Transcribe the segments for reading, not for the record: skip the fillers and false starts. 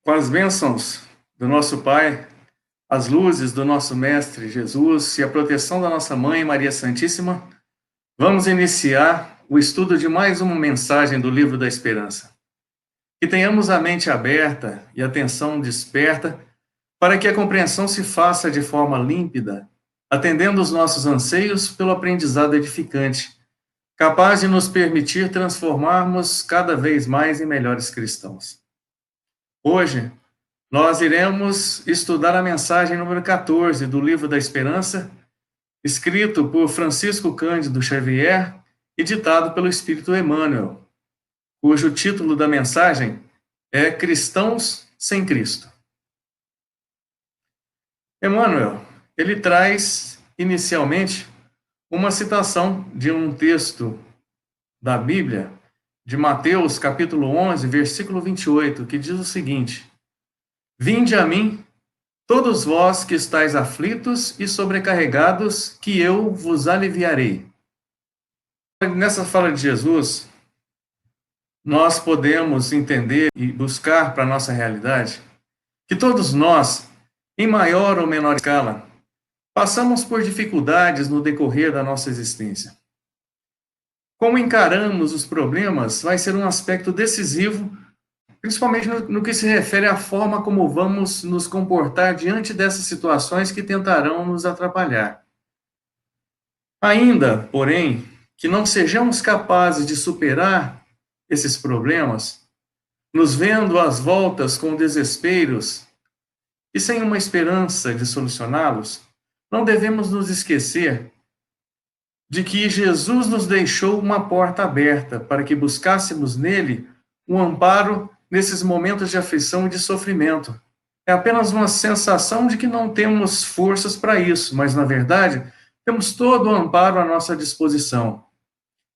Com as bênçãos do nosso Pai, as luzes do nosso Mestre Jesus e a proteção da nossa Mãe Maria Santíssima, vamos iniciar o estudo de mais uma mensagem do Livro da Esperança. Que tenhamos a mente aberta e a atenção desperta para que a compreensão se faça de forma límpida, atendendo os nossos anseios pelo aprendizado edificante, capaz de nos permitir transformarmos cada vez mais em melhores cristãos. Hoje, nós iremos estudar a mensagem número 14 do Livro da Esperança, escrito por Francisco Cândido Xavier e ditado pelo Espírito Emmanuel, cujo título da mensagem é Cristãos sem Cristo. Emmanuel, ele traz, inicialmente, uma citação de um texto da Bíblia, de Mateus, capítulo 11, versículo 28, que diz o seguinte: Vinde a mim, todos vós que estáis aflitos e sobrecarregados, que eu vos aliviarei. Nessa fala de Jesus, nós podemos entender e buscar para a nossa realidade que todos nós, em maior ou menor escala, passamos por dificuldades no decorrer da nossa existência. Como encaramos os problemas vai ser um aspecto decisivo, principalmente no que se refere à forma como vamos nos comportar diante dessas situações que tentarão nos atrapalhar. Ainda, porém, que não sejamos capazes de superar esses problemas, nos vendo às voltas com desesperos e sem uma esperança de solucioná-los, não devemos nos esquecer de que Jesus nos deixou uma porta aberta para que buscássemos nele um amparo nesses momentos de aflição e de sofrimento. É apenas uma sensação de que não temos forças para isso, mas, na verdade, temos todo o amparo à nossa disposição.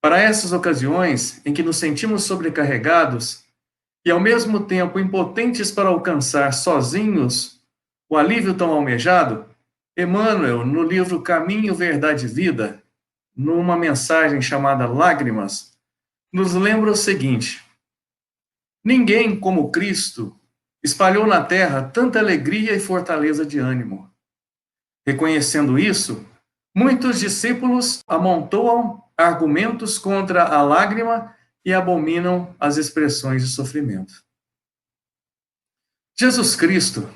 Para essas ocasiões em que nos sentimos sobrecarregados e, ao mesmo tempo, impotentes para alcançar sozinhos o alívio tão almejado, Emmanuel, no livro Caminho, Verdade e Vida, numa mensagem chamada Lágrimas, nos lembra o seguinte: ninguém, como Cristo, espalhou na terra tanta alegria e fortaleza de ânimo. Reconhecendo isso, muitos discípulos amontoam argumentos contra a lágrima e abominam as expressões de sofrimento. Jesus Cristo,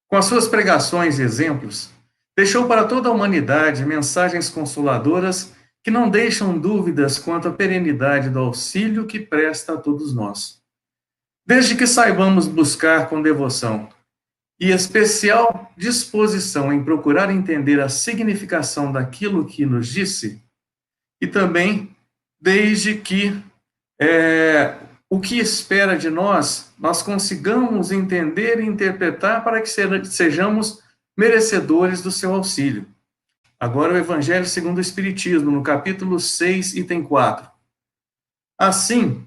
com as suas pregações e exemplos, deixou para toda a humanidade mensagens consoladoras que não deixam dúvidas quanto à perenidade do auxílio que presta a todos nós. Desde que saibamos buscar com devoção e especial disposição em procurar entender a significação daquilo que nos disse, e também desde que o que espera de nós consigamos entender e interpretar para que sejamos merecedores do seu auxílio. Agora o Evangelho segundo o Espiritismo, no capítulo 6, item 4. Assim,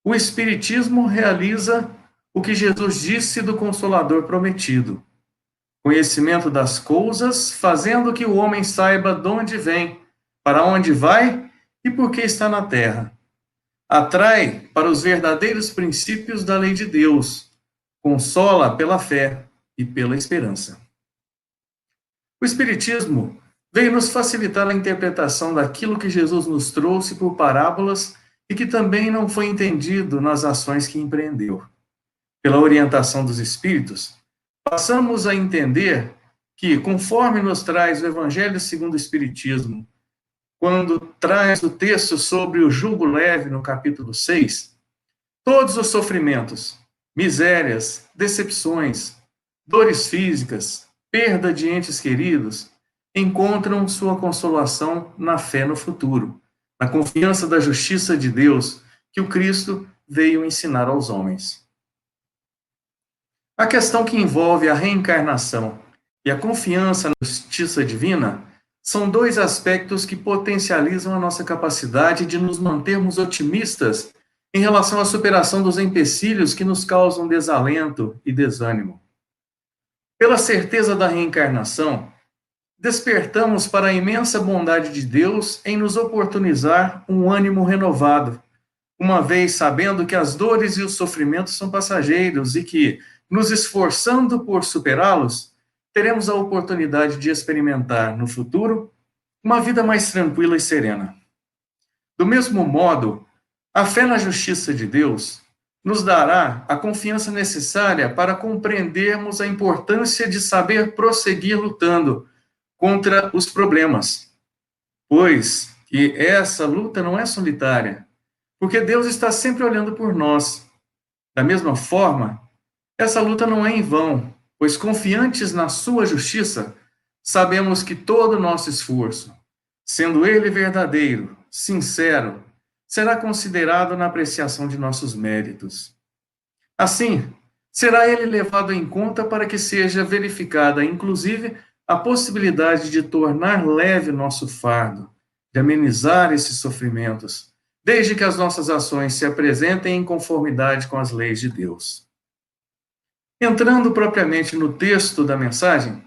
o Espiritismo realiza o que Jesus disse do Consolador prometido: conhecimento das coisas, fazendo que o homem saiba de onde vem, para onde vai e por que está na terra. Atrai para os verdadeiros princípios da lei de Deus, consola pela fé e pela esperança. O Espiritismo veio nos facilitar a interpretação daquilo que Jesus nos trouxe por parábolas e que também não foi entendido nas ações que empreendeu. Pela orientação dos Espíritos, passamos a entender que, conforme nos traz o Evangelho segundo o Espiritismo, quando traz o texto sobre o jugo leve no capítulo 6, todos os sofrimentos, misérias, decepções, dores físicas, perda de entes queridos, encontram sua consolação na fé no futuro, na confiança da justiça de Deus que o Cristo veio ensinar aos homens. A questão que envolve a reencarnação e a confiança na justiça divina são dois aspectos que potencializam a nossa capacidade de nos mantermos otimistas em relação à superação dos empecilhos que nos causam desalento e desânimo. Pela certeza da reencarnação, despertamos para a imensa bondade de Deus em nos oportunizar um ânimo renovado, uma vez sabendo que as dores e os sofrimentos são passageiros e que, nos esforçando por superá-los, teremos a oportunidade de experimentar no futuro uma vida mais tranquila e serena. Do mesmo modo, a fé na justiça de Deus nos dará a confiança necessária para compreendermos a importância de saber prosseguir lutando contra os problemas, pois que essa luta não é solitária, porque Deus está sempre olhando por nós. Da mesma forma, essa luta não é em vão, pois confiantes na sua justiça, sabemos que todo o nosso esforço, sendo ele verdadeiro, sincero, será considerado na apreciação de nossos méritos. Assim, será ele levado em conta para que seja verificada, inclusive, a possibilidade de tornar leve nosso fardo, de amenizar esses sofrimentos, desde que as nossas ações se apresentem em conformidade com as leis de Deus. Entrando propriamente no texto da mensagem,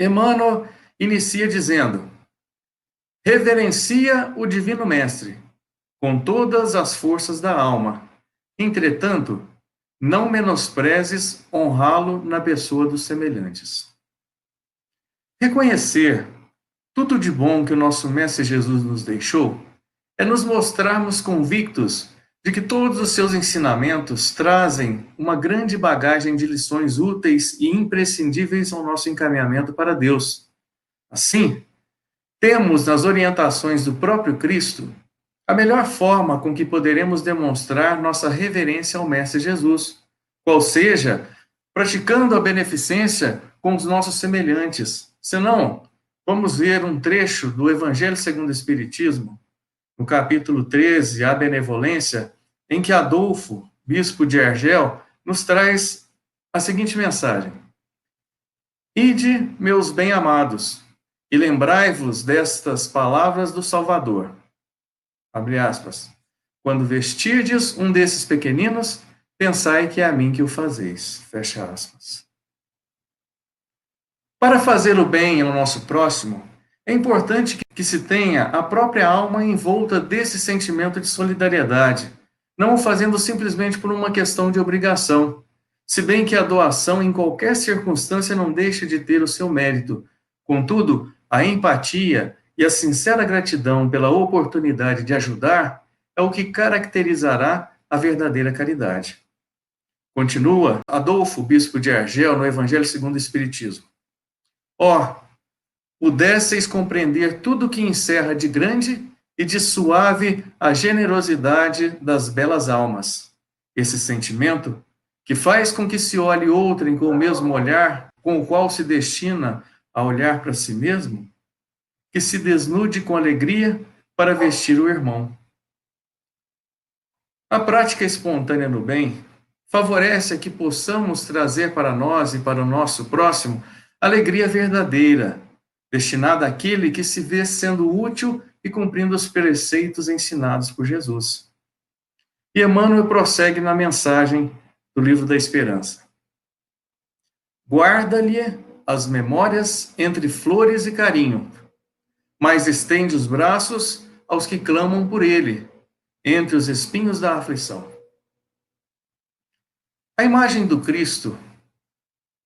Emmanuel inicia dizendo: reverencia o Divino Mestre, com todas as forças da alma. Entretanto, não menosprezes honrá-lo na pessoa dos semelhantes. Reconhecer tudo de bom que o nosso Mestre Jesus nos deixou é nos mostrarmos convictos de que todos os seus ensinamentos trazem uma grande bagagem de lições úteis e imprescindíveis ao nosso encaminhamento para Deus. Assim, temos nas orientações do próprio Cristo a melhor forma com que poderemos demonstrar nossa reverência ao Mestre Jesus, qual seja, praticando a beneficência com os nossos semelhantes. Senão, vamos ver um trecho do Evangelho segundo o Espiritismo, no capítulo 13, a benevolência, em que Adolfo, bispo de Argel, nos traz a seguinte mensagem: ide, meus bem-amados, e lembrai-vos destas palavras do Salvador. Abre aspas. Quando vestirdes um desses pequeninos, pensai que é a mim que o fazeis. Fecha aspas. Para fazer o bem ao nosso próximo, é importante que se tenha a própria alma envolta desse sentimento de solidariedade, não o fazendo simplesmente por uma questão de obrigação, se bem que a doação em qualquer circunstância não deixa de ter o seu mérito. Contudo, a empatia e a sincera gratidão pela oportunidade de ajudar é o que caracterizará a verdadeira caridade. Continua Adolfo, bispo de Argel, no Evangelho segundo o Espiritismo. Ó, pudesseis compreender tudo o que encerra de grande e de suave a generosidade das belas almas. Esse sentimento, que faz com que se olhe outrem com o mesmo olhar com o qual se destina a olhar para si mesmo, que se desnude com alegria para vestir o irmão. A prática espontânea no bem favorece a que possamos trazer para nós e para o nosso próximo alegria verdadeira, destinada àquele que se vê sendo útil e cumprindo os preceitos ensinados por Jesus. E Emmanuel prossegue na mensagem do Livro da Esperança. Guarda-lhe as memórias entre flores e carinho, mas estende os braços aos que clamam por ele, entre os espinhos da aflição. A imagem do Cristo,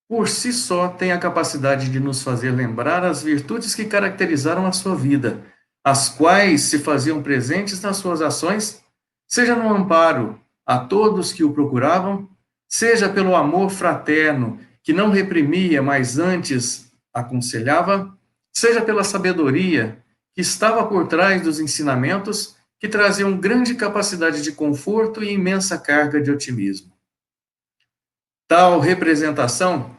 por si só, tem a capacidade de nos fazer lembrar as virtudes que caracterizaram a sua vida, as quais se faziam presentes nas suas ações, seja no amparo a todos que o procuravam, seja pelo amor fraterno, que não reprimia, mas antes aconselhava, seja pela sabedoria, que estava por trás dos ensinamentos, que traziam grande capacidade de conforto e imensa carga de otimismo. Tal representação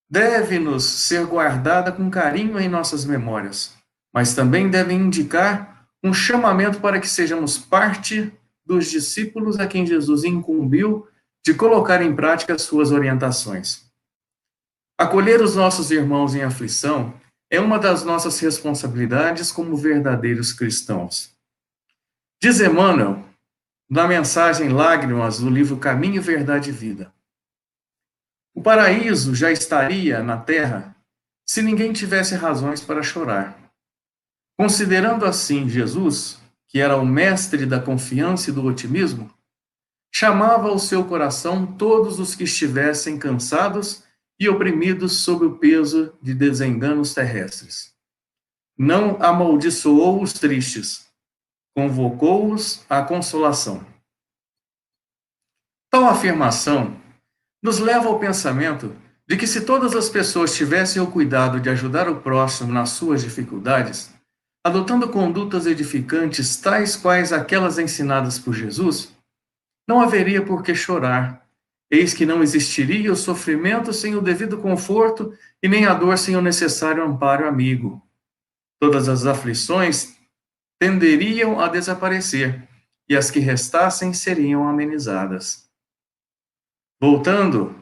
deve-nos ser guardada com carinho em nossas memórias, mas também deve indicar um chamamento para que sejamos parte dos discípulos a quem Jesus incumbiu de colocar em prática suas orientações. Acolher os nossos irmãos em aflição é uma das nossas responsabilidades como verdadeiros cristãos. Diz Emmanuel, na mensagem Lágrimas, do livro Caminho, Verdade e Vida: o paraíso já estaria na terra se ninguém tivesse razões para chorar. Considerando assim Jesus, que era o mestre da confiança e do otimismo, chamava ao seu coração todos os que estivessem cansados e oprimidos sob o peso de desenganos terrestres. Não amaldiçoou os tristes, convocou-os à consolação. Tal afirmação nos leva ao pensamento de que se todas as pessoas tivessem o cuidado de ajudar o próximo nas suas dificuldades, adotando condutas edificantes tais quais aquelas ensinadas por Jesus, não haveria por que chorar. Eis que não existiria o sofrimento sem o devido conforto e nem a dor sem o necessário amparo amigo. Todas as aflições tenderiam a desaparecer e as que restassem seriam amenizadas. Voltando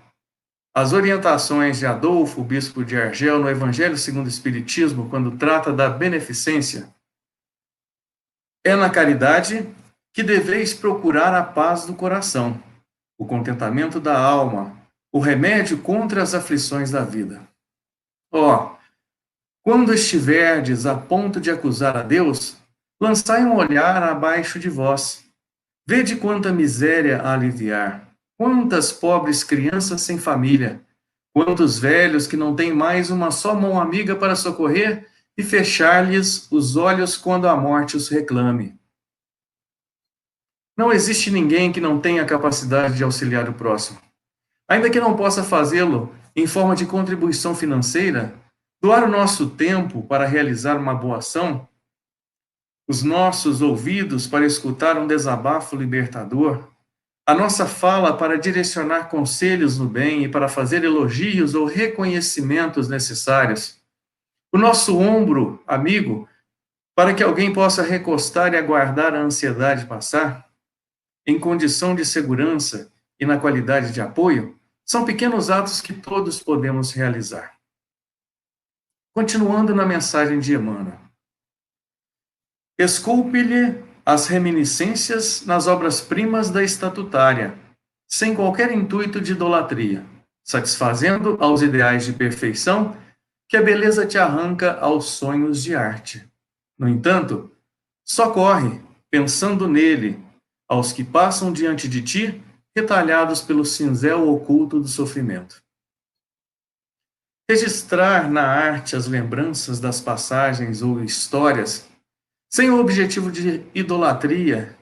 às orientações de Adolfo, bispo de Argel, no Evangelho segundo o Espiritismo, quando trata da beneficência, é na caridade que deveis procurar a paz do coração, o contentamento da alma, o remédio contra as aflições da vida. Quando estiverdes a ponto de acusar a Deus, lançai um olhar abaixo de vós. Vede quanta miséria a aliviar, quantas pobres crianças sem família, quantos velhos que não têm mais uma só mão amiga para socorrer e fechar-lhes os olhos quando a morte os reclame. Não existe ninguém que não tenha a capacidade de auxiliar o próximo. Ainda que não possa fazê-lo em forma de contribuição financeira, doar o nosso tempo para realizar uma boa ação, os nossos ouvidos para escutar um desabafo libertador, a nossa fala para direcionar conselhos no bem e para fazer elogios ou reconhecimentos necessários, o nosso ombro amigo para que alguém possa recostar e aguardar a ansiedade passar, em condição de segurança e na qualidade de apoio, são pequenos atos que todos podemos realizar. Continuando na mensagem de Emmanuel. Esculpe-lhe as reminiscências nas obras-primas da estatutária, sem qualquer intuito de idolatria, satisfazendo aos ideais de perfeição que a beleza te arranca aos sonhos de arte. No entanto, socorre, pensando nele, aos que passam diante de ti, retalhados pelo cinzel oculto do sofrimento. Registrar na arte as lembranças das passagens ou histórias, sem o objetivo de idolatria,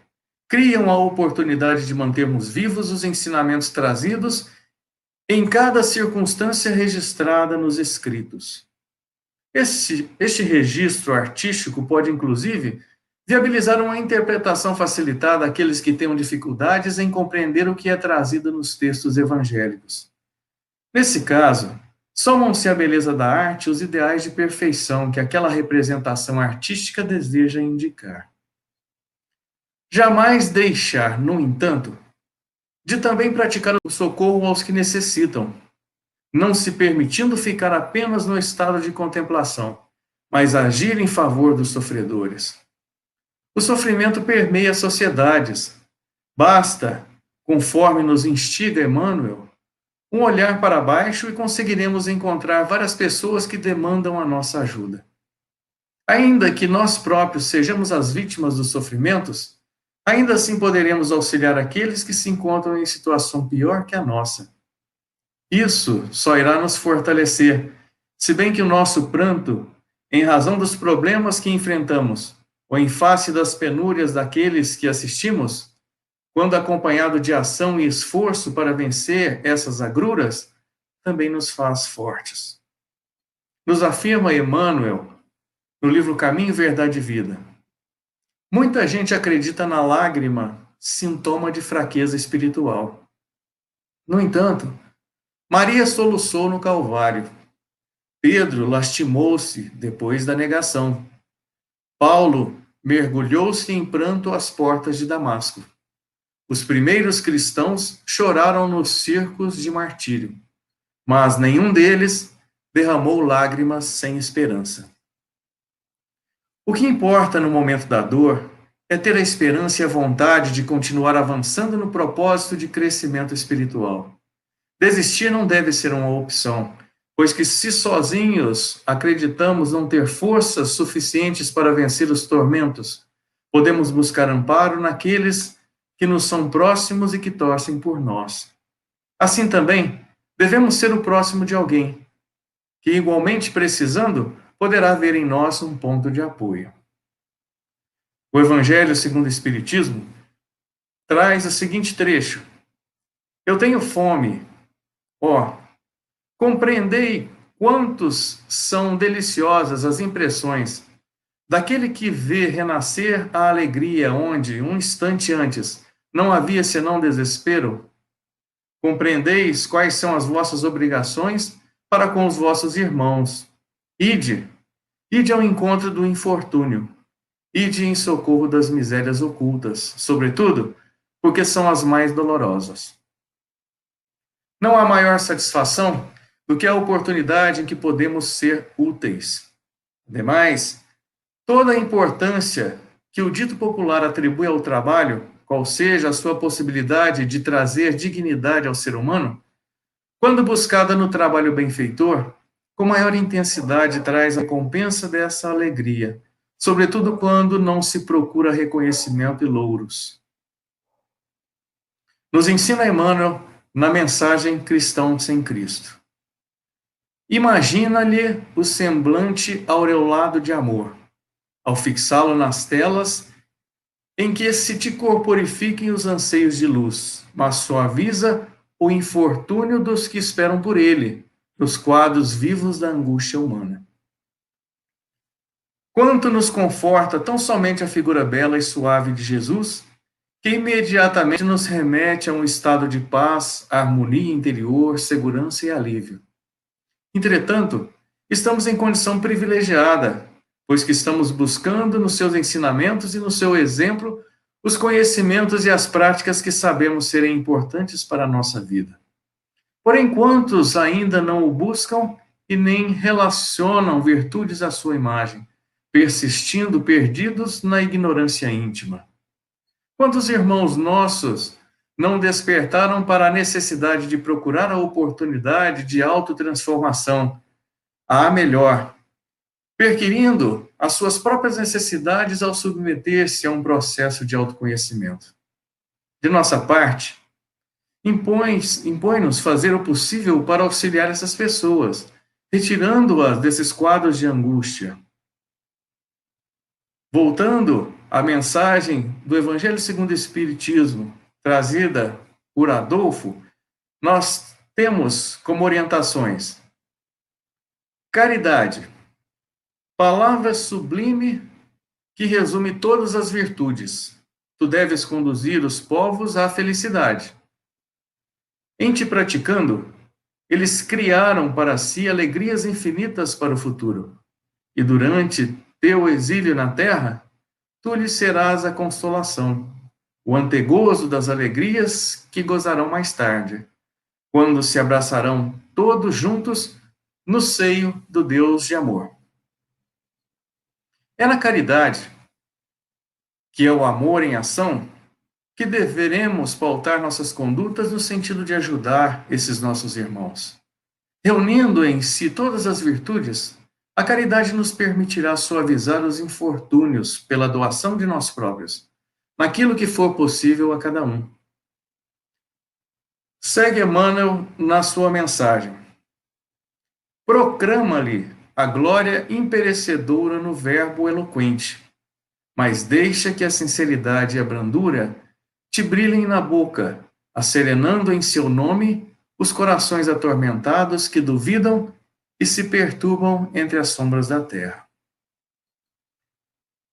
criam a oportunidade de mantermos vivos os ensinamentos trazidos em cada circunstância registrada nos escritos. Este registro artístico pode, inclusive, viabilizar uma interpretação facilitada àqueles que tenham dificuldades em compreender o que é trazido nos textos evangélicos. Nesse caso, somam-se à beleza da arte os ideais de perfeição que aquela representação artística deseja indicar. Jamais deixar, no entanto, de também praticar o socorro aos que necessitam, não se permitindo ficar apenas no estado de contemplação, mas agir em favor dos sofredores. O sofrimento permeia sociedades. Basta, conforme nos instiga Emmanuel, um olhar para baixo e conseguiremos encontrar várias pessoas que demandam a nossa ajuda. Ainda que nós próprios sejamos as vítimas dos sofrimentos, ainda assim poderemos auxiliar aqueles que se encontram em situação pior que a nossa. Isso só irá nos fortalecer, se bem que o nosso pranto, em razão dos problemas que enfrentamos, ou em face das penúrias daqueles que assistimos, quando acompanhado de ação e esforço para vencer essas agruras, também nos faz fortes. Nos afirma Emmanuel, no livro Caminho, Verdade e Vida. Muita gente acredita na lágrima, sintoma de fraqueza espiritual. No entanto, Maria soluçou no Calvário. Pedro lastimou-se depois da negação. Paulo mergulhou-se em pranto às portas de Damasco. Os primeiros cristãos choraram nos circos de martírio, mas nenhum deles derramou lágrimas sem esperança. O que importa no momento da dor é ter a esperança e a vontade de continuar avançando no propósito de crescimento espiritual. Desistir não deve ser uma opção, pois que se sozinhos acreditamos não ter forças suficientes para vencer os tormentos, podemos buscar amparo naqueles que nos são próximos e que torcem por nós. Assim também, devemos ser o próximo de alguém que, igualmente precisando, poderá ver em nós um ponto de apoio. O Evangelho segundo o Espiritismo traz o seguinte trecho: Eu tenho fome, ó, compreendei quantos são deliciosas as impressões daquele que vê renascer a alegria onde, um instante antes, não havia senão desespero. Compreendeis quais são as vossas obrigações para com os vossos irmãos. Ide, ide ao encontro do infortúnio. Ide em socorro das misérias ocultas, sobretudo porque são as mais dolorosas. Não há maior satisfação do que a oportunidade em que podemos ser úteis. Ademais, toda a importância que o dito popular atribui ao trabalho, qual seja a sua possibilidade de trazer dignidade ao ser humano, quando buscada no trabalho benfeitor, com maior intensidade traz a recompensa dessa alegria, sobretudo quando não se procura reconhecimento e louros. Nos ensina Emmanuel na mensagem Cristão sem Cristo. Imagina-lhe o semblante aureolado de amor, ao fixá-lo nas telas em que se te corporifiquem os anseios de luz, mas suaviza o infortúnio dos que esperam por ele, nos quadros vivos da angústia humana. Quanto nos conforta tão somente a figura bela e suave de Jesus, que imediatamente nos remete a um estado de paz, harmonia interior, segurança e alívio. Entretanto, estamos em condição privilegiada, pois que estamos buscando nos seus ensinamentos e no seu exemplo os conhecimentos e as práticas que sabemos serem importantes para a nossa vida. Porém, quantos ainda não o buscam e nem relacionam virtudes à sua imagem, persistindo perdidos na ignorância íntima? Quantos irmãos nossos não despertaram para a necessidade de procurar a oportunidade de autotransformação, a melhor, perquirindo as suas próprias necessidades ao submeter-se a um processo de autoconhecimento? De nossa parte, impõe-nos fazer o possível para auxiliar essas pessoas, retirando-as desses quadros de angústia. Voltando à mensagem do Evangelho segundo o Espiritismo, trazida por Adolfo, nós temos como orientações: caridade, palavra sublime que resume todas as virtudes. Tu deves conduzir os povos à felicidade. Em te praticando, eles criaram para si alegrias infinitas para o futuro. E durante teu exílio na terra, tu lhes serás a consolação, o antegozo das alegrias que gozarão mais tarde, quando se abraçarão todos juntos no seio do Deus de amor. É na caridade, que é o amor em ação, que deveremos pautar nossas condutas no sentido de ajudar esses nossos irmãos. Reunindo em si todas as virtudes, a caridade nos permitirá suavizar os infortúnios pela doação de nós próprios, naquilo que for possível a cada um. Segue Emmanuel na sua mensagem. Proclama-lhe a glória imperecedora no verbo eloquente, mas deixa que a sinceridade e a brandura te brilhem na boca, acerenando em seu nome os corações atormentados que duvidam e se perturbam entre as sombras da terra.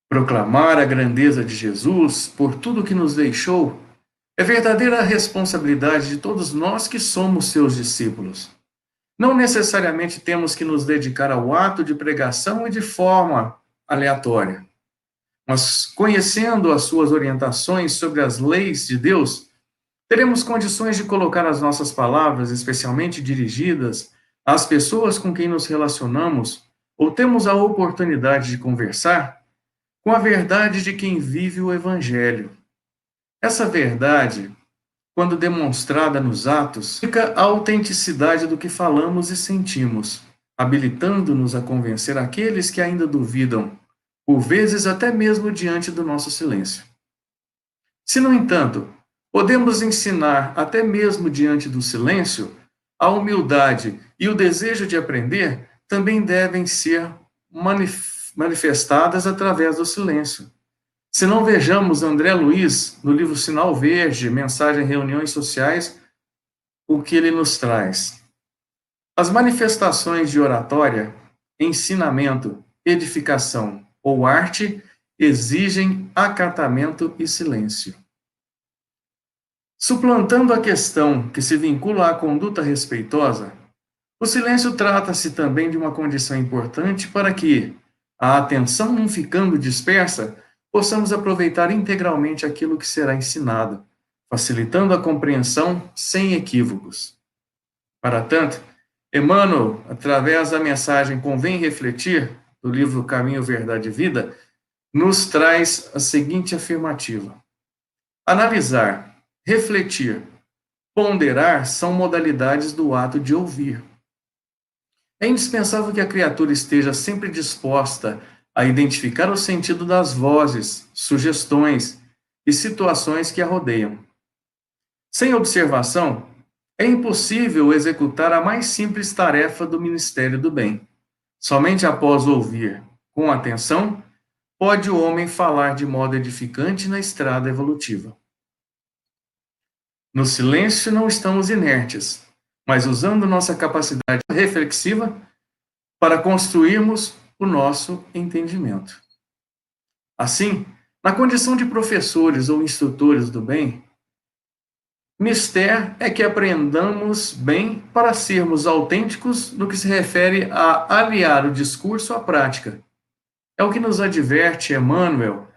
Proclamar a grandeza de Jesus por tudo que nos deixou é verdadeira responsabilidade de todos nós que somos seus discípulos. Não necessariamente temos que nos dedicar ao ato de pregação e de forma aleatória, mas conhecendo as suas orientações sobre as leis de Deus, teremos condições de colocar as nossas palavras, especialmente dirigidas às pessoas com quem nos relacionamos ou temos a oportunidade de conversar, com a verdade de quem vive o Evangelho. Essa verdade, quando demonstrada nos atos, fica a autenticidade do que falamos e sentimos, habilitando-nos a convencer aqueles que ainda duvidam, por vezes até mesmo diante do nosso silêncio. Se, no entanto, Podemos ensinar, até mesmo diante do silêncio, a humildade e o desejo de aprender também devem ser manifestadas através do silêncio. Se não vejamos André Luiz, no livro Sinal Verde, Mensagem em Reuniões Sociais, o que ele nos traz. As manifestações de oratória, ensinamento, edificação ou arte exigem acatamento e silêncio. Suplantando a questão que se vincula à conduta respeitosa, o silêncio trata-se também de uma condição importante para que, a atenção não ficando dispersa, possamos aproveitar integralmente aquilo que será ensinado, facilitando a compreensão sem equívocos. Para tanto, Emmanuel, através da mensagem Convém Refletir, do livro Caminho, Verdade e Vida, nos traz a seguinte afirmativa: analisar, refletir, ponderar são modalidades do ato de ouvir. É indispensável que a criatura esteja sempre disposta a identificar o sentido das vozes, sugestões e situações que a rodeiam. Sem observação, é impossível executar a mais simples tarefa do Ministério do Bem. Somente após ouvir com atenção, pode o homem falar de modo edificante na estrada evolutiva. No silêncio não estamos inertes, mas usando nossa capacidade reflexiva para construirmos o nosso entendimento. Assim, na condição de professores ou instrutores do bem, mister é que aprendamos bem para sermos autênticos no que se refere a aliar o discurso à prática. É o que nos adverte Emmanuel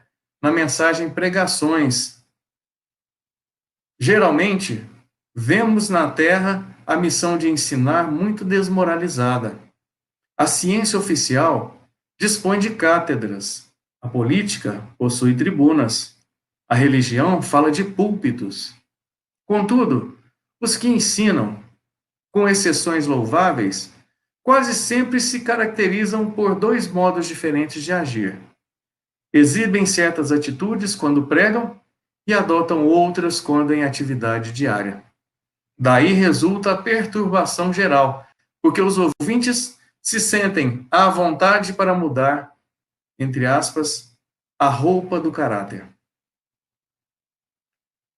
na mensagem Pregações. Geralmente, vemos na Terra a missão de ensinar muito desmoralizada. A ciência oficial dispõe de cátedras, a política possui tribunas, a religião fala de púlpitos. Contudo, os que ensinam, com exceções louváveis, quase sempre se caracterizam por dois modos diferentes de agir. Exibem certas atitudes quando pregam e adotam outras quando em atividade diária. Daí resulta a perturbação geral, porque os ouvintes se sentem à vontade para mudar, entre aspas, a roupa do caráter.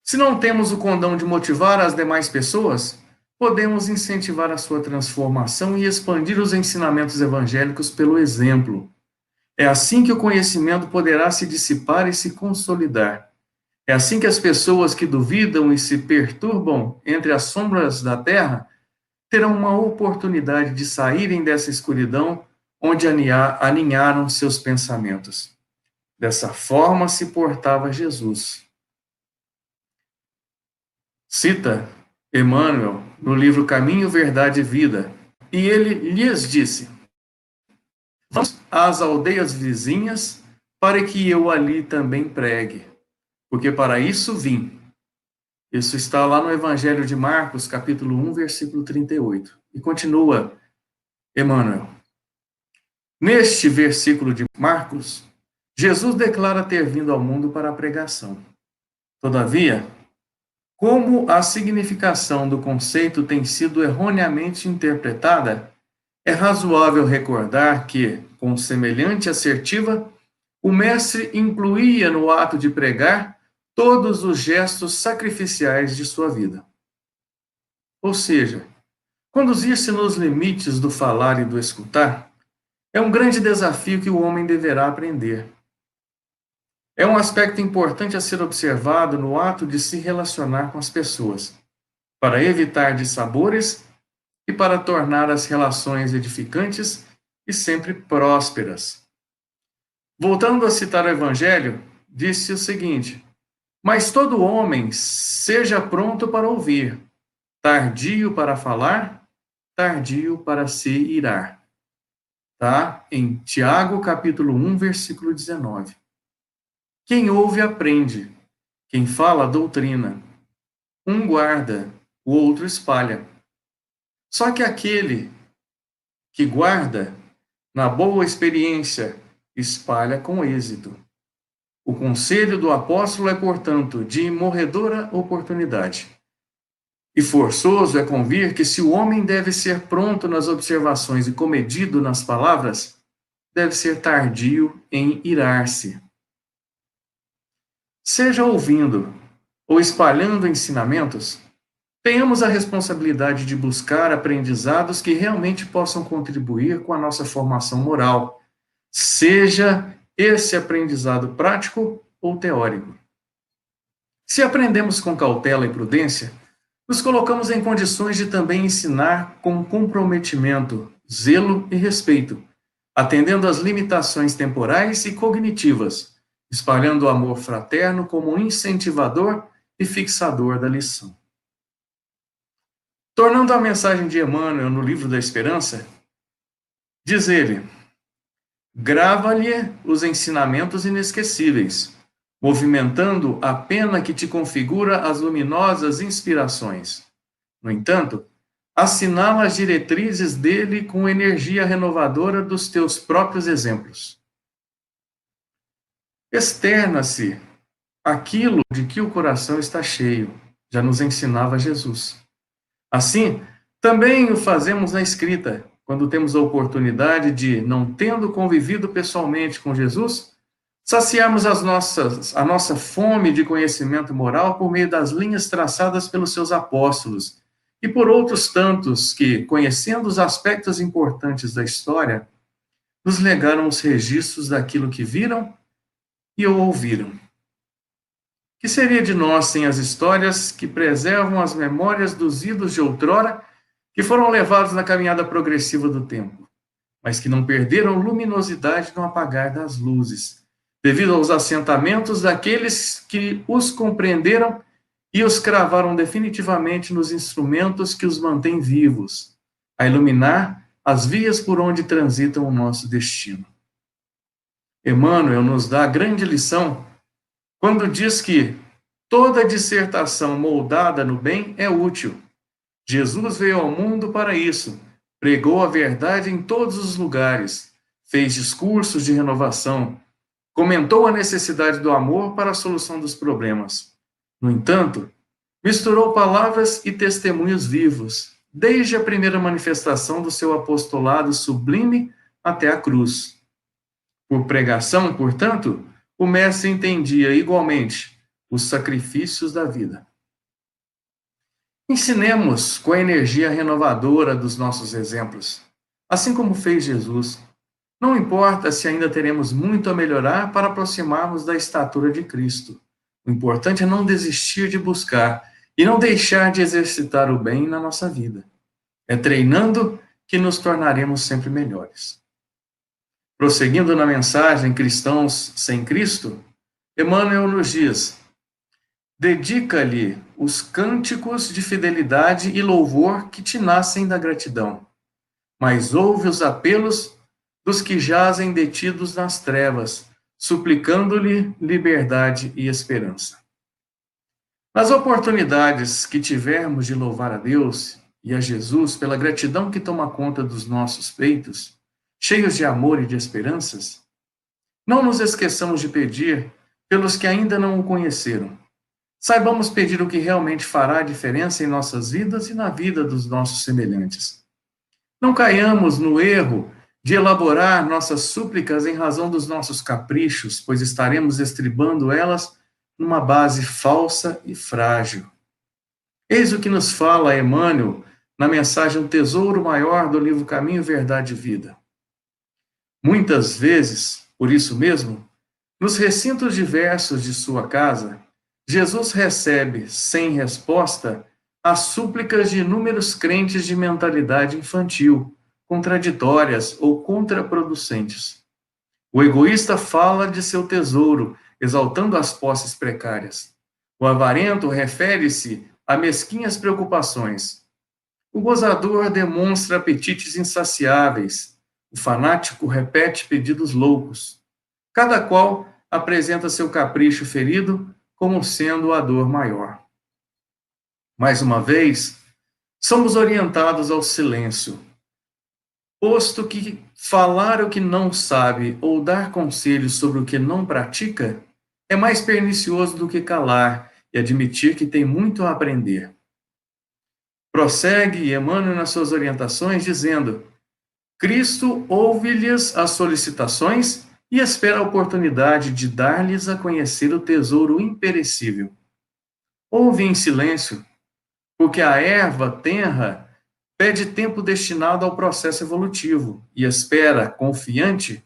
Se não temos o condão de motivar as demais pessoas, podemos incentivar a sua transformação e expandir os ensinamentos evangélicos pelo exemplo. É assim que o conhecimento poderá se dissipar e se consolidar. É assim que as pessoas que duvidam e se perturbam entre as sombras da terra terão uma oportunidade de saírem dessa escuridão onde aninharam seus pensamentos. Dessa forma se portava Jesus. Cita Emmanuel no livro Caminho, Verdade e Vida. E ele lhes disse: vamos às aldeias vizinhas para que eu ali também pregue, porque para isso vim. Isso está lá no Evangelho de Marcos, capítulo 1, versículo 38. E continua Emmanuel. Neste versículo de Marcos, Jesus declara ter vindo ao mundo para a pregação. Todavia, como a significação do conceito tem sido erroneamente interpretada, é razoável recordar que, com semelhante assertiva, o mestre incluía no ato de pregar todos os gestos sacrificiais de sua vida. Ou seja, conduzir-se nos limites do falar e do escutar é um grande desafio que o homem deverá aprender. É um aspecto importante a ser observado no ato de se relacionar com as pessoas, para evitar dissabores e para tornar as relações edificantes e sempre prósperas. Voltando a citar o Evangelho, disse o seguinte: mas todo homem seja pronto para ouvir, tardio para falar, tardio para se irar. Tá? Em Tiago, capítulo 1, versículo 19. Quem ouve, aprende. Quem fala, doutrina. Um guarda, o outro espalha. Só que aquele que guarda, na boa experiência, espalha com êxito. O conselho do apóstolo é, portanto, de morredora oportunidade. E forçoso é convir que, se o homem deve ser pronto nas observações e comedido nas palavras, deve ser tardio em irar-se. Seja ouvindo ou espalhando ensinamentos, tenhamos a responsabilidade de buscar aprendizados que realmente possam contribuir com a nossa formação moral, seja esse aprendizado prático ou teórico. Se aprendemos com cautela e prudência, nos colocamos em condições de também ensinar com comprometimento, zelo e respeito, atendendo às limitações temporais e cognitivas, espalhando o amor fraterno como incentivador e fixador da lição. Tornando a mensagem de Emmanuel no Livro da Esperança, diz ele: grava-lhe os ensinamentos inesquecíveis, movimentando a pena que te configura as luminosas inspirações. No entanto, assinala as diretrizes dele com energia renovadora dos teus próprios exemplos. Externa-se aquilo de que o coração está cheio, já nos ensinava Jesus. Assim, também o fazemos na escrita, quando temos a oportunidade de, não tendo convivido pessoalmente com Jesus, saciarmos a nossa fome de conhecimento moral por meio das linhas traçadas pelos seus apóstolos e por outros tantos que, conhecendo os aspectos importantes da história, nos legaram os registros daquilo que viram e ouviram. Que seria de nós sem as histórias que preservam as memórias dos idos de outrora, que foram levados na caminhada progressiva do tempo, mas que não perderam luminosidade no apagar das luzes, devido aos assentamentos daqueles que os compreenderam e os cravaram definitivamente nos instrumentos que os mantêm vivos, a iluminar as vias por onde transitam o nosso destino. Emmanuel nos dá a grande lição quando diz que toda dissertação moldada no bem é útil. Jesus veio ao mundo para isso, pregou a verdade em todos os lugares, fez discursos de renovação, comentou a necessidade do amor para a solução dos problemas. No entanto, misturou palavras e testemunhos vivos, desde a primeira manifestação do seu apostolado sublime até a cruz. Por pregação, portanto, o mestre entendia igualmente os sacrifícios da vida. Ensinemos com a energia renovadora dos nossos exemplos, assim como fez Jesus. Não importa se ainda teremos muito a melhorar para aproximarmos da estatura de Cristo. O importante é não desistir de buscar e não deixar de exercitar o bem na nossa vida. É treinando que nos tornaremos sempre melhores. Prosseguindo na mensagem Cristãos sem Cristo, Emmanuel nos diz: dedica-lhe os cânticos de fidelidade e louvor que te nascem da gratidão, mas ouve os apelos dos que jazem detidos nas trevas, suplicando-lhe liberdade e esperança. Nas oportunidades que tivermos de louvar a Deus e a Jesus pela gratidão que toma conta dos nossos peitos, cheios de amor e de esperanças, não nos esqueçamos de pedir pelos que ainda não o conheceram. Saibamos pedir o que realmente fará a diferença em nossas vidas e na vida dos nossos semelhantes. Não caiamos no erro de elaborar nossas súplicas em razão dos nossos caprichos, pois estaremos estribando elas numa base falsa e frágil. Eis o que nos fala Emmanuel na mensagem O Tesouro Maior do livro Caminho, Verdade e Vida. Muitas vezes, por isso mesmo, nos recintos diversos de sua casa, Jesus recebe, sem resposta, as súplicas de inúmeros crentes de mentalidade infantil, contraditórias ou contraproducentes. O egoísta fala de seu tesouro, exaltando as posses precárias. O avarento refere-se a mesquinhas preocupações. O gozador demonstra apetites insaciáveis. O fanático repete pedidos loucos. Cada qual apresenta seu capricho ferido como sendo a dor maior. Mais uma vez, somos orientados ao silêncio, posto que falar o que não sabe ou dar conselhos sobre o que não pratica é mais pernicioso do que calar e admitir que tem muito a aprender. Prossegue Emmanuel nas suas orientações, dizendo: Cristo ouve-lhes as solicitações e espera a oportunidade de dar-lhes a conhecer o tesouro imperecível. Ouve em silêncio, porque a erva tenra pede tempo destinado ao processo evolutivo e espera, confiante,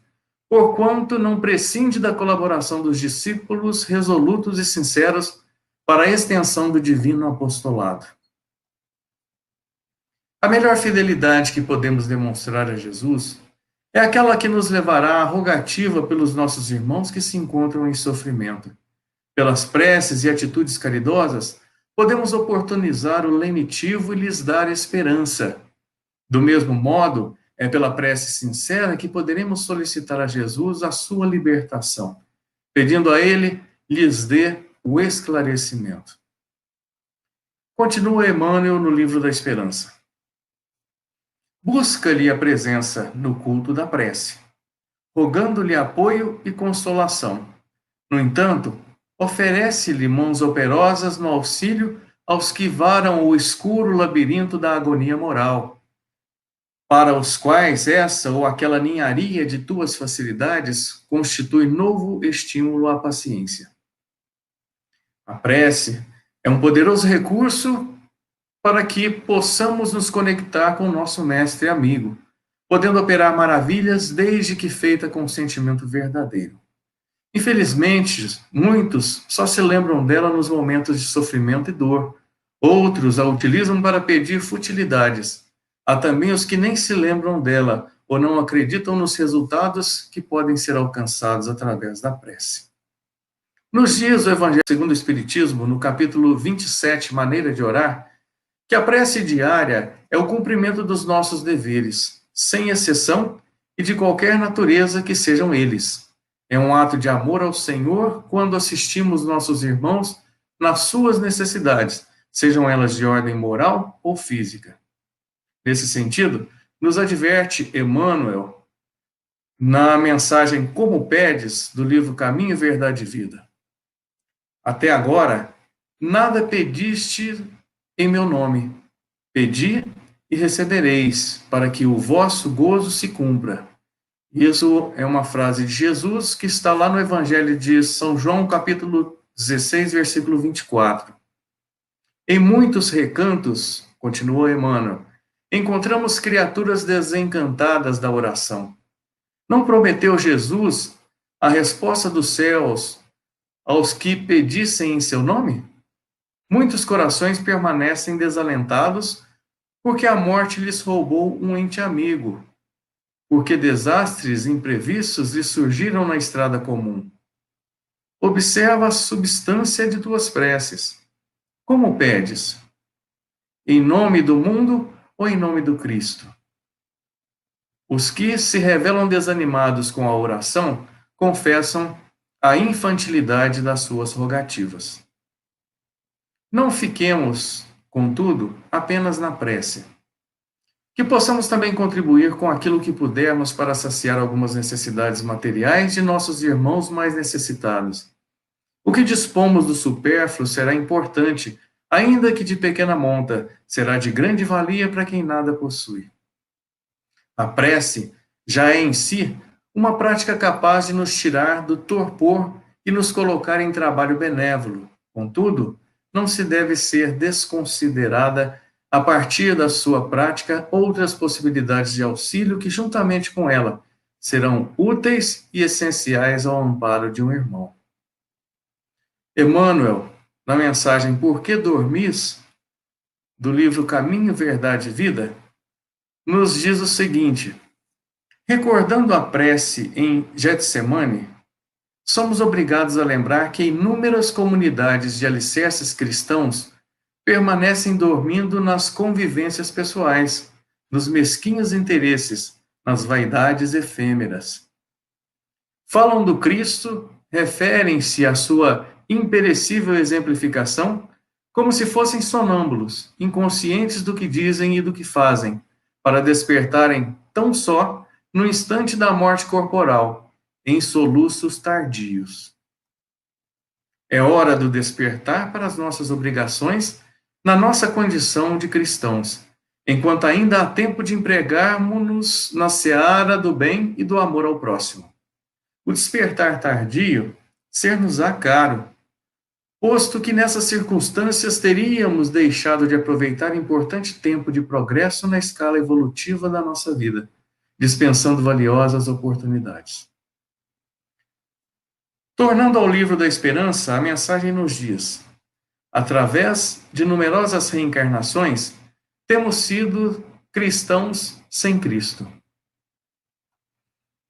porquanto não prescinde da colaboração dos discípulos resolutos e sinceros para a extensão do divino apostolado. A melhor fidelidade que podemos demonstrar a Jesus é aquela que nos levará à rogativa pelos nossos irmãos que se encontram em sofrimento. Pelas preces e atitudes caridosas, podemos oportunizar o lenitivo e lhes dar esperança. Do mesmo modo, é pela prece sincera que poderemos solicitar a Jesus a sua libertação, pedindo a Ele lhes dê o esclarecimento. Continua Emmanuel no Livro da Esperança. Busca-lhe a presença no culto da prece, rogando-lhe apoio e consolação. No entanto, oferece-lhe mãos operosas no auxílio aos que varam o escuro labirinto da agonia moral, para os quais essa ou aquela ninharia de tuas facilidades constitui novo estímulo à paciência. A prece é um poderoso recurso para que possamos nos conectar com o nosso mestre e amigo, podendo operar maravilhas desde que feita com sentimento verdadeiro. Infelizmente, muitos só se lembram dela nos momentos de sofrimento e dor. Outros a utilizam para pedir futilidades. Há também os que nem se lembram dela ou não acreditam nos resultados que podem ser alcançados através da prece. Nos dias do Evangelho segundo o Espiritismo, no capítulo 27, Maneira de Orar, que a prece diária é o cumprimento dos nossos deveres, sem exceção e de qualquer natureza que sejam eles. É um ato de amor ao Senhor quando assistimos nossos irmãos nas suas necessidades, sejam elas de ordem moral ou física. Nesse sentido, nos adverte Emmanuel na mensagem Como Pedes, do livro Caminho, Verdade e Vida. Até agora, nada pediste em meu nome. Pedi e recebereis, para que o vosso gozo se cumpra. Isso é uma frase de Jesus que está lá no Evangelho de São João, capítulo 16, versículo 24. Em muitos recantos, continuou Emmanuel, encontramos criaturas desencantadas da oração. Não prometeu Jesus a resposta dos céus aos que pedissem em seu nome? Muitos corações permanecem desalentados porque a morte lhes roubou um ente amigo, porque desastres imprevistos lhes surgiram na estrada comum. Observa a substância de tuas preces. Como pedes? Em nome do mundo ou em nome do Cristo? Os que se revelam desanimados com a oração confessam a infantilidade das suas rogativas. Não fiquemos, contudo, apenas na prece. Que possamos também contribuir com aquilo que pudermos para saciar algumas necessidades materiais de nossos irmãos mais necessitados. O que dispomos do supérfluo será importante, ainda que de pequena monta, será de grande valia para quem nada possui. A prece já é em si uma prática capaz de nos tirar do torpor e nos colocar em trabalho benévolo. Contudo, não se deve ser desconsiderada a partir da sua prática outras possibilidades de auxílio que, juntamente com ela, serão úteis e essenciais ao amparo de um irmão. Emmanuel, na mensagem Por que Dormis, do livro Caminho, Verdade e Vida, nos diz o seguinte: recordando a prece em Getsemane, somos obrigados a lembrar que inúmeras comunidades de alicerces cristãos permanecem dormindo nas convivências pessoais, nos mesquinhos interesses, nas vaidades efêmeras. Falam do Cristo, referem-se à sua imperecível exemplificação, como se fossem sonâmbulos, inconscientes do que dizem e do que fazem, para despertarem tão só no instante da morte corporal, em soluços tardios. É hora do despertar para as nossas obrigações na nossa condição de cristãos, enquanto ainda há tempo de empregarmos-nos na seara do bem e do amor ao próximo. O despertar tardio ser-nos-á caro, posto que nessas circunstâncias teríamos deixado de aproveitar importante tempo de progresso na escala evolutiva da nossa vida, dispensando valiosas oportunidades. Tornando ao livro da esperança, a mensagem nos diz: através de numerosas reencarnações, temos sido cristãos sem Cristo.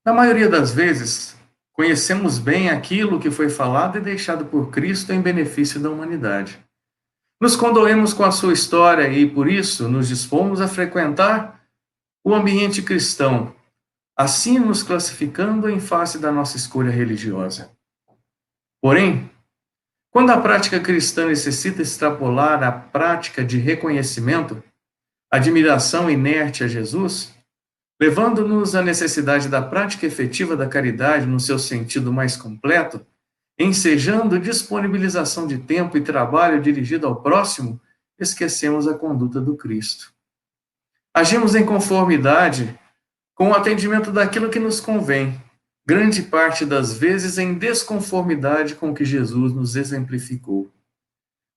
Na maioria das vezes, conhecemos bem aquilo que foi falado e deixado por Cristo em benefício da humanidade. Nos condoemos com a sua história e, por isso, nos dispomos a frequentar o ambiente cristão, assim nos classificando em face da nossa escolha religiosa. Porém, quando a prática cristã necessita extrapolar a prática de reconhecimento, admiração inerte a Jesus, levando-nos à necessidade da prática efetiva da caridade no seu sentido mais completo, ensejando disponibilização de tempo e trabalho dirigido ao próximo, esquecemos a conduta do Cristo. Agimos em conformidade com o atendimento daquilo que nos convém, grande parte das vezes em desconformidade com o que Jesus nos exemplificou.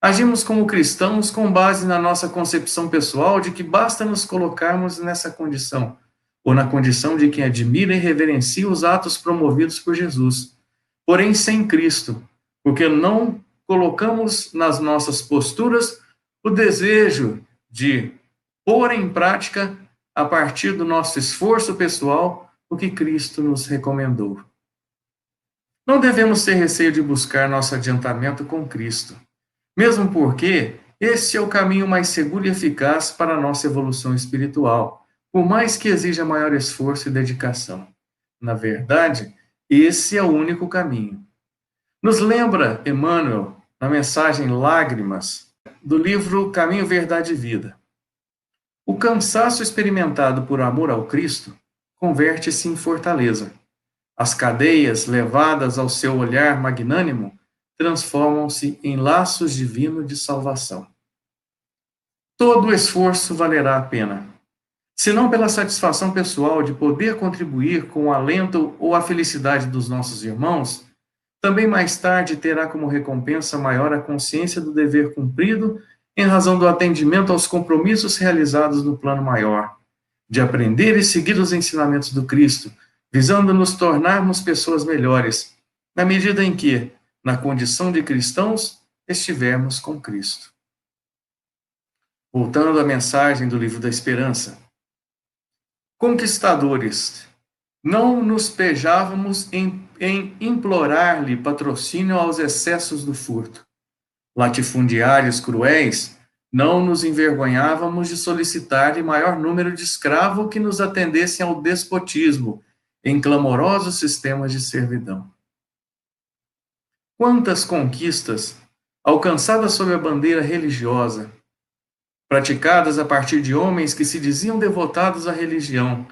Agimos como cristãos com base na nossa concepção pessoal de que basta nos colocarmos nessa condição, ou na condição de quem admira e reverencia os atos promovidos por Jesus, porém sem Cristo, porque não colocamos nas nossas posturas o desejo de pôr em prática, a partir do nosso esforço pessoal, o que Cristo nos recomendou. Não devemos ter receio de buscar nosso adiantamento com Cristo, mesmo porque esse é o caminho mais seguro e eficaz para a nossa evolução espiritual, por mais que exija maior esforço e dedicação. Na verdade, esse é o único caminho. Nos lembra Emmanuel, na mensagem Lágrimas, do livro Caminho, Verdade e Vida. O cansaço experimentado por amor ao Cristo converte-se em fortaleza. As cadeias levadas ao seu olhar magnânimo transformam-se em laços divinos de salvação. Todo o esforço valerá a pena, se não pela satisfação pessoal de poder contribuir com o alento ou a felicidade dos nossos irmãos, também mais tarde terá como recompensa maior a consciência do dever cumprido em razão do atendimento aos compromissos realizados no plano maior, de aprender e seguir os ensinamentos do Cristo, visando nos tornarmos pessoas melhores, na medida em que, na condição de cristãos, estivermos com Cristo. Voltando à mensagem do livro da Esperança. Conquistadores, não nos pejávamos em implorar-lhe patrocínio aos excessos do furto. Latifundiários cruéis, não nos envergonhávamos de solicitar-lhe maior número de escravos que nos atendessem ao despotismo, em clamorosos sistemas de servidão. Quantas conquistas, alcançadas sob a bandeira religiosa, praticadas a partir de homens que se diziam devotados à religião,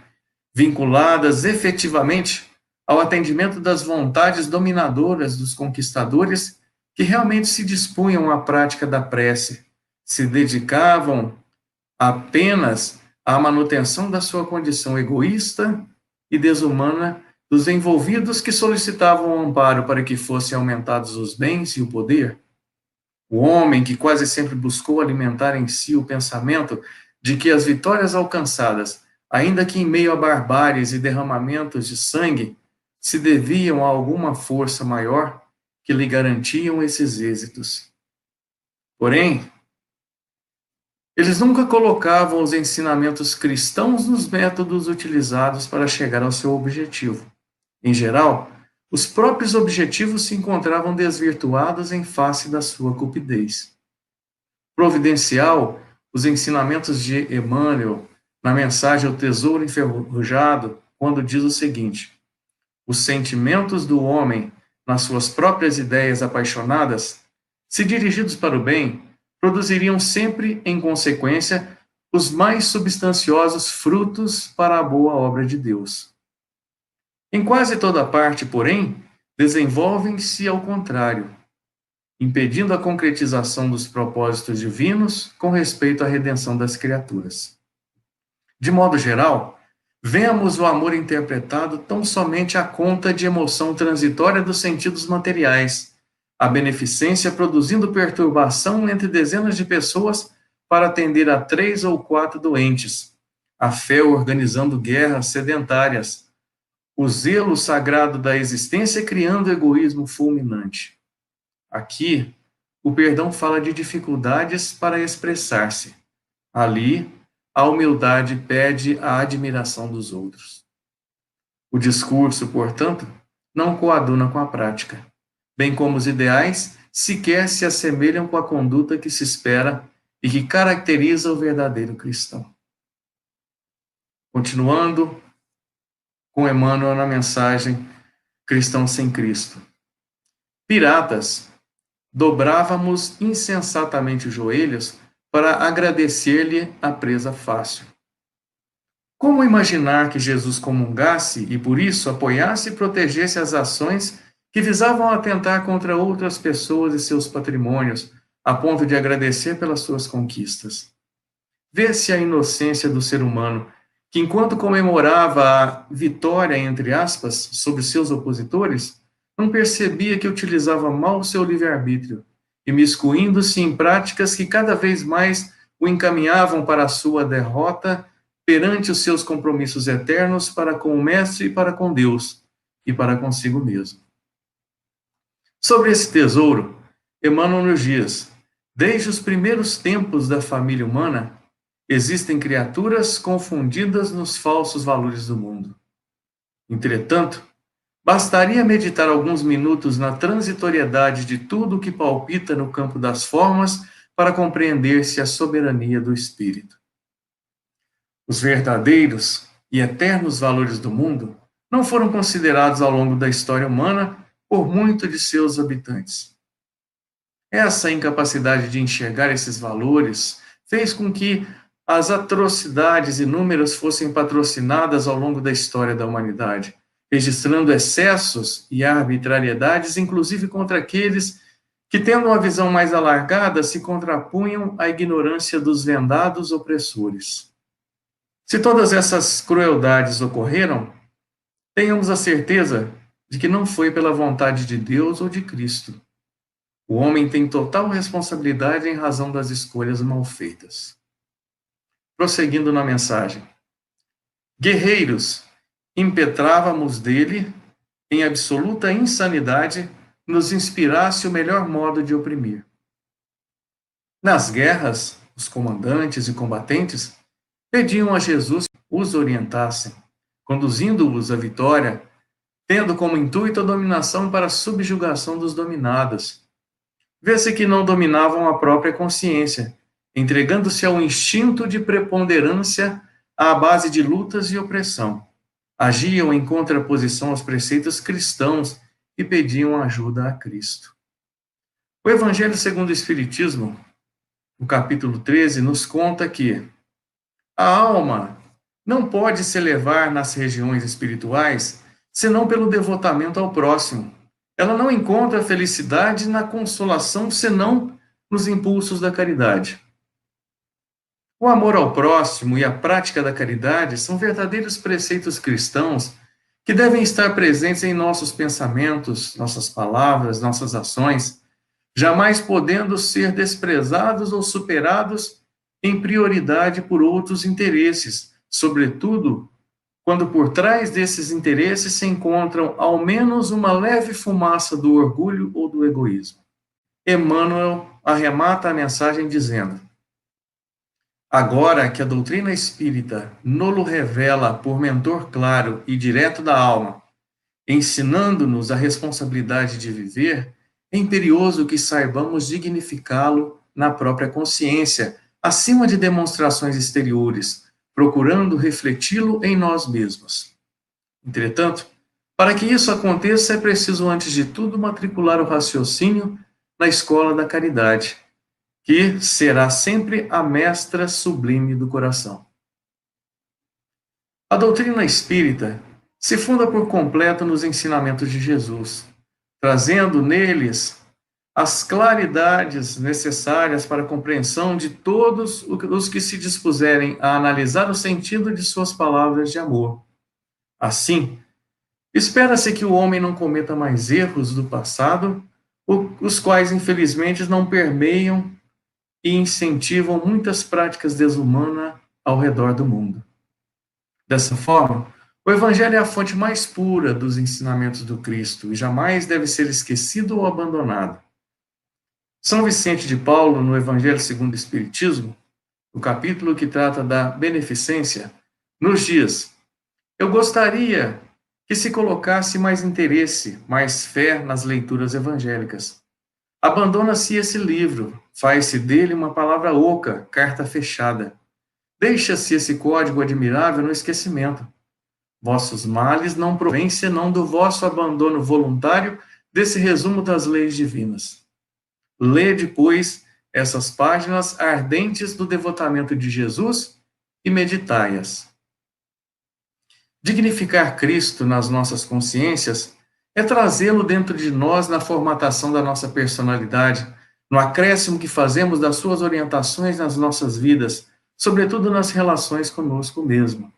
vinculadas efetivamente ao atendimento das vontades dominadoras dos conquistadores que realmente se dispunham à prática da prece, se dedicavam apenas à manutenção da sua condição egoísta e desumana dos envolvidos que solicitavam o amparo para que fossem aumentados os bens e o poder. O homem que quase sempre buscou alimentar em si o pensamento de que as vitórias alcançadas, ainda que em meio a barbáries e derramamentos de sangue, se deviam a alguma força maior que lhe garantiam esses êxitos. Porém, eles nunca colocavam os ensinamentos cristãos nos métodos utilizados para chegar ao seu objetivo. Em geral, os próprios objetivos se encontravam desvirtuados em face da sua cupidez. Providencial, os ensinamentos de Emmanuel, na mensagem O Tesouro Enferrujado, quando diz o seguinte: os sentimentos do homem, nas suas próprias ideias apaixonadas, se dirigidos para o bem, produziriam sempre, em consequência, os mais substanciosos frutos para a boa obra de Deus. Em quase toda parte, porém, desenvolvem-se ao contrário. impedindo a concretização dos propósitos divinos com respeito à redenção das criaturas. De modo geral, vemos o amor interpretado tão somente à conta de emoção transitória dos sentidos materiais, a beneficência produzindo perturbação entre dezenas de pessoas para atender a 3 ou 4 doentes, a fé organizando guerras sedentárias, o zelo sagrado da existência criando egoísmo fulminante. Aqui, o perdão fala de dificuldades para expressar-se. Ali, a humildade pede a admiração dos outros. O discurso, portanto, não coaduna com a prática, bem como os ideais sequer se assemelham com a conduta que se espera e que caracteriza o verdadeiro cristão. Continuando com Emmanuel na mensagem Cristão sem Cristo. Piratas, dobrávamos insensatamente os joelhos para agradecer-lhe a presa fácil. Como imaginar que Jesus comungasse e, por isso, apoiasse e protegesse as ações que visavam atentar contra outras pessoas e seus patrimônios, a ponto de agradecer pelas suas conquistas? Vê-se a inocência do ser humano, que, enquanto comemorava a vitória, entre aspas, sobre seus opositores, não percebia que utilizava mal o seu livre-arbítrio, imiscuindo-se em práticas que cada vez mais o encaminhavam para a sua derrota perante os seus compromissos eternos para com o Mestre e para com Deus, e para consigo mesmo. Sobre esse tesouro, Emmanuel nos diz: desde os primeiros tempos da família humana, existem criaturas confundidas nos falsos valores do mundo. Entretanto, bastaria meditar alguns minutos na transitoriedade de tudo o que palpita no campo das formas para compreender-se a soberania do espírito. Os verdadeiros e eternos valores do mundo não foram considerados ao longo da história humana por muitos de seus habitantes. Essa incapacidade de enxergar esses valores fez com que as atrocidades inúmeras fossem patrocinadas ao longo da história da humanidade, registrando excessos e arbitrariedades, inclusive contra aqueles que, tendo uma visão mais alargada, se contrapunham à ignorância dos vendados opressores. Se todas essas crueldades ocorreram, tenhamos a certeza de que não foi pela vontade de Deus ou de Cristo. O homem tem total responsabilidade em razão das escolhas mal feitas. Prosseguindo na mensagem. Guerreiros, impetrávamos dele, em absoluta insanidade, nos inspirasse o melhor modo de oprimir. Nas guerras, os comandantes e combatentes pediam a Jesus que os orientassem, conduzindo-os à vitória, tendo como intuito a dominação para a subjugação dos dominados. Vê-se que não dominavam a própria consciência, entregando-se ao instinto de preponderância à base de lutas e opressão. Agiam em contraposição aos preceitos cristãos e pediam ajuda a Cristo. O Evangelho segundo o Espiritismo, no capítulo 13, nos conta que a alma não pode se elevar nas regiões espirituais senão pelo devotamento ao próximo. Ela não encontra felicidade na consolação senão nos impulsos da caridade. O amor ao próximo e a prática da caridade são verdadeiros preceitos cristãos que devem estar presentes em nossos pensamentos, nossas palavras, nossas ações, jamais podendo ser desprezados ou superados em prioridade por outros interesses, sobretudo quando por trás desses interesses se encontram ao menos uma leve fumaça do orgulho ou do egoísmo. Emmanuel arremata a mensagem dizendo: agora que a doutrina espírita nolo revela por mentor claro e direto da alma, ensinando-nos a responsabilidade de viver, é imperioso que saibamos dignificá-lo na própria consciência, acima de demonstrações exteriores, procurando refleti-lo em nós mesmos. Entretanto, para que isso aconteça, é preciso, antes de tudo, matricular o raciocínio na escola da caridade, que será sempre a mestra sublime do coração. A doutrina espírita se funda por completo nos ensinamentos de Jesus, trazendo neles as claridades necessárias para a compreensão de todos os que se dispuserem a analisar o sentido de suas palavras de amor. Assim, espera-se que o homem não cometa mais erros do passado, os quais, infelizmente, não permeiam e incentivam muitas práticas desumanas ao redor do mundo. Dessa forma, o Evangelho é a fonte mais pura dos ensinamentos do Cristo e jamais deve ser esquecido ou abandonado. São Vicente de Paulo, no Evangelho segundo o Espiritismo, no capítulo que trata da beneficência, nos diz: eu gostaria que se colocasse mais interesse, mais fé nas leituras evangélicas. Abandona-se esse livro, faz-se dele uma palavra oca, carta fechada. Deixa-se esse código admirável no esquecimento. Vossos males não provêm senão do vosso abandono voluntário desse resumo das leis divinas. Lede, pois, essas páginas ardentes do devotamento de Jesus e meditai-as. Dignificar Cristo nas nossas consciências é trazê-lo dentro de nós na formatação da nossa personalidade, no acréscimo que fazemos das suas orientações nas nossas vidas, sobretudo nas relações conosco mesmo.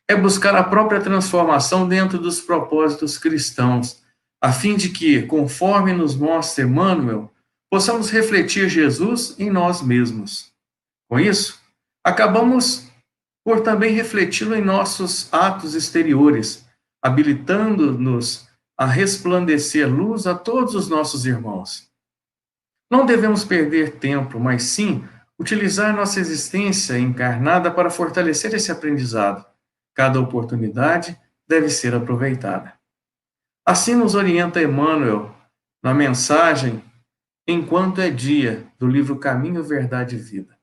É buscar a própria transformação dentro dos propósitos cristãos, a fim de que, conforme nos mostra Emmanuel, possamos refletir Jesus em nós mesmos. Com isso, acabamos por também refleti-lo em nossos atos exteriores, habilitando-nos a resplandecer luz a todos os nossos irmãos. Não devemos perder tempo, mas sim utilizar nossa existência encarnada para fortalecer esse aprendizado. Cada oportunidade deve ser aproveitada. Assim nos orienta Emmanuel na mensagem Enquanto é Dia, do livro Caminho, Verdade e Vida.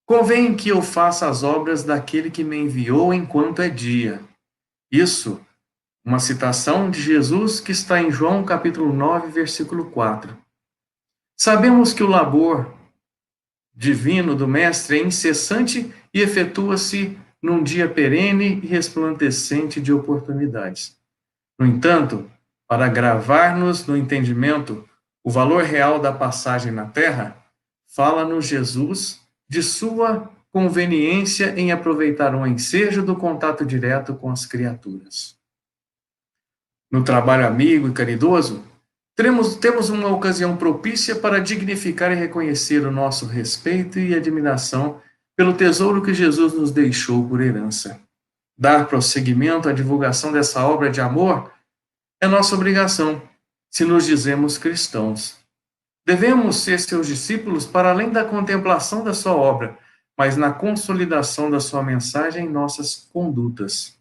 Convém que eu faça as obras daquele que me enviou enquanto é dia. Isso, uma citação de Jesus que está em João capítulo 9, versículo 4. Sabemos que o labor divino do Mestre é incessante e efetua-se num dia perene e resplandecente de oportunidades. No entanto, para gravar-nos no entendimento o valor real da passagem na terra, fala-nos Jesus de sua conveniência em aproveitar o ensejo do contato direto com as criaturas. No trabalho amigo e caridoso, temos uma ocasião propícia para dignificar e reconhecer o nosso respeito e admiração pelo tesouro que Jesus nos deixou por herança. Dar prosseguimento à divulgação dessa obra de amor é nossa obrigação, se nos dizemos cristãos. Devemos ser seus discípulos para além da contemplação da sua obra, mas na consolidação da sua mensagem em nossas condutas.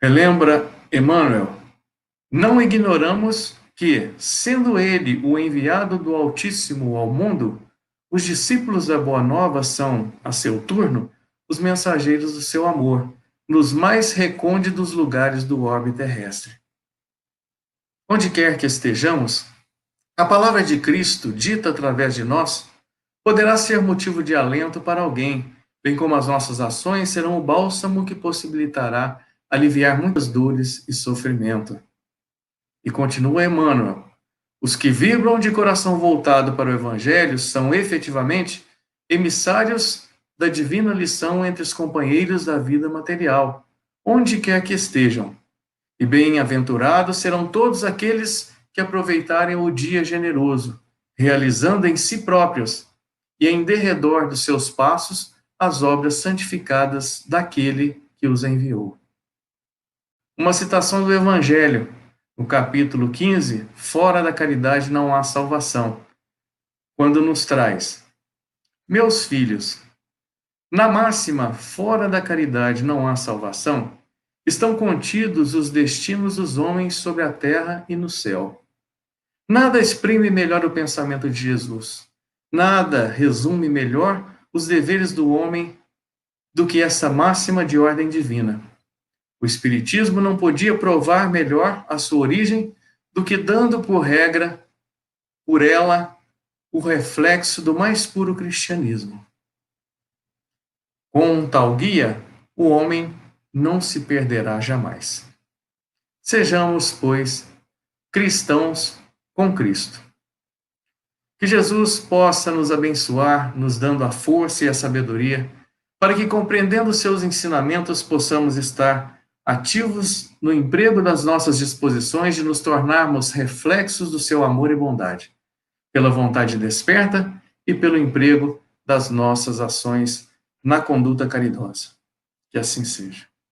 Relembra Emmanuel: não ignoramos que, sendo ele o enviado do Altíssimo ao mundo, os discípulos da Boa Nova são, a seu turno, os mensageiros do seu amor, nos mais recônditos lugares do orbe terrestre. Onde quer que estejamos, a palavra de Cristo, dita através de nós, poderá ser motivo de alento para alguém, bem como as nossas ações serão o bálsamo que possibilitará aliviar muitas dores e sofrimento. E continua Emmanuel: os que vibram de coração voltado para o Evangelho são efetivamente emissários da divina lição entre os companheiros da vida material, onde quer que estejam. E bem-aventurados serão todos aqueles que aproveitarem o dia generoso, realizando em si próprios e em derredor dos seus passos as obras santificadas daquele que os enviou. Uma citação do Evangelho, no capítulo 15, fora da caridade não há salvação, quando nos traz: meus filhos, na máxima, fora da caridade não há salvação, estão contidos os destinos dos homens sobre a terra e no céu. Nada exprime melhor o pensamento de Jesus. Nada resume melhor os deveres do homem do que essa máxima de ordem divina. O Espiritismo não podia provar melhor a sua origem do que dando por regra, por ela, o reflexo do mais puro cristianismo. Com tal guia, o homem não se perderá jamais. Sejamos, pois, cristãos com Cristo. Que Jesus possa nos abençoar, nos dando a força e a sabedoria, para que, compreendendo os seus ensinamentos, possamos estar ativos no emprego das nossas disposições de nos tornarmos reflexos do seu amor e bondade, pela vontade desperta e pelo emprego das nossas ações na conduta caridosa. Que assim seja.